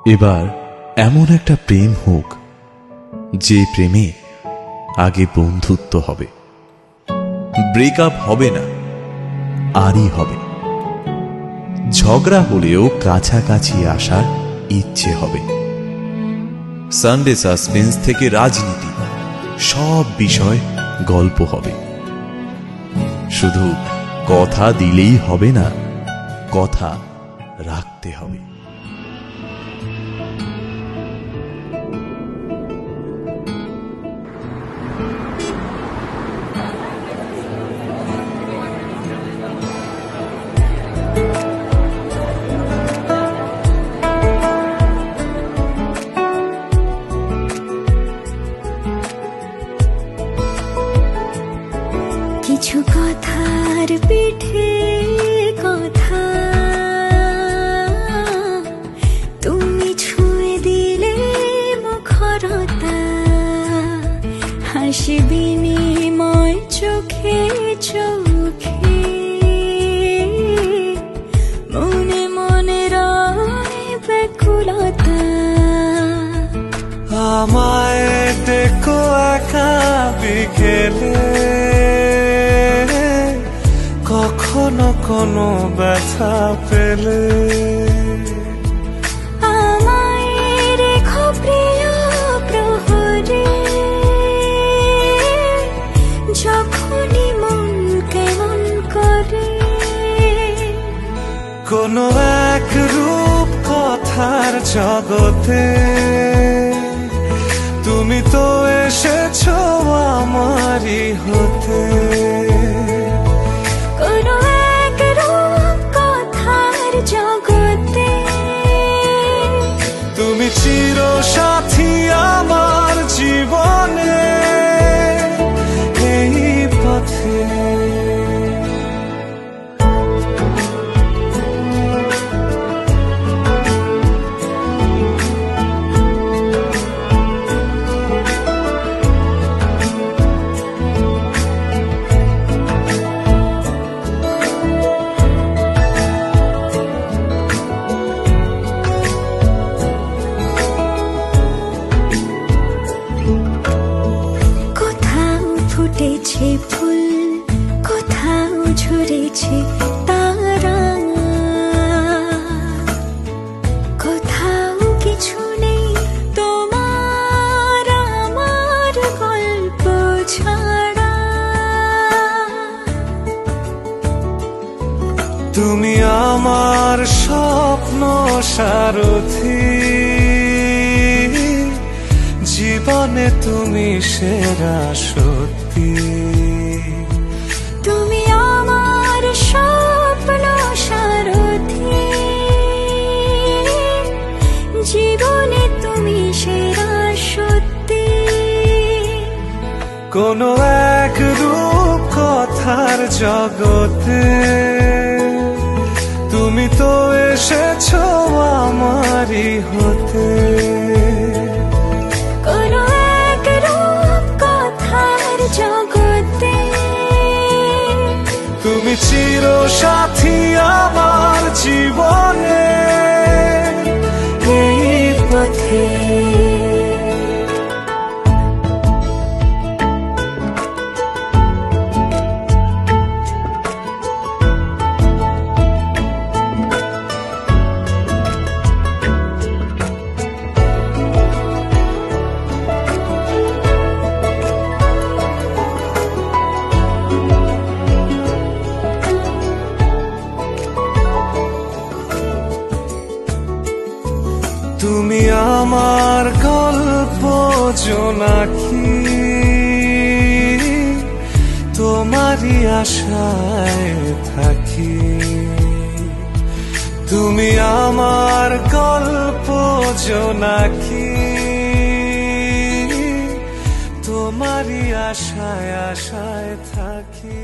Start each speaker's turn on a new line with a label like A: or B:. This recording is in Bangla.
A: এবার এমন একটা প্রেম হোক যে প্রেমে আগে বন্ধুত্ব হবে, ব্রেকআপ হবে না, আরই হবে। ঝগড়া হলেও কাছাকাছি আসার ইচ্ছে হবে। সানডে সাসপেন্স থেকে রাজনীতি, সব বিষয় গল্প হবে। শুধু কথা দিলেই হবে না, কথা রাখতে হবে।
B: কিছু কথার পিঠে কথা তুমি ছুঁয়ে দিলে মুখরতা, হাসি বিনিময় চোখে চোখে, মনে মনে রয় ব্যাকুলতা।
C: আমায় দেখো একা বিকেলে, কখনো কোনো ব্যথা পেলে।
B: আমায় রেখো প্রিয় প্রহরে, যখনই মন কেমন করে।
C: কোনো এক রূপ কথার জগতে তুমি তো এসেছো আমারই হতে।
B: কোনো এক রূপ কথার জগতে
C: তুমি চির সাথী আমার জীবনে, এই পথে।
B: ফুটেছে ফুল, কোথাও ঝরেছে তারা, কোথাও কিছু নেই তোমার আমার গল্প ছাড়া।
C: তুমি আমার স্বপ্ন সারথি, জীবনে তুমি সেরা সত্যি।
B: তুমি আমার স্বপ্ন সারথি, জীবনে তুমি সেরা সত্যি।
C: কোনো এক রূপ কথার জগতে তুমি তো এসেছো আমারই হতে।
B: কোনো এক রূপ কথার জগতে
C: তুমি চির সাথী আমার জীবনে,
B: এই পথে।
C: তুমি আমার গল্প জোনাকি, তোমারই আশায় থাকি। তুমি আমার গল্প জোনাকি, তোমারই আশায় আশায় থাকি।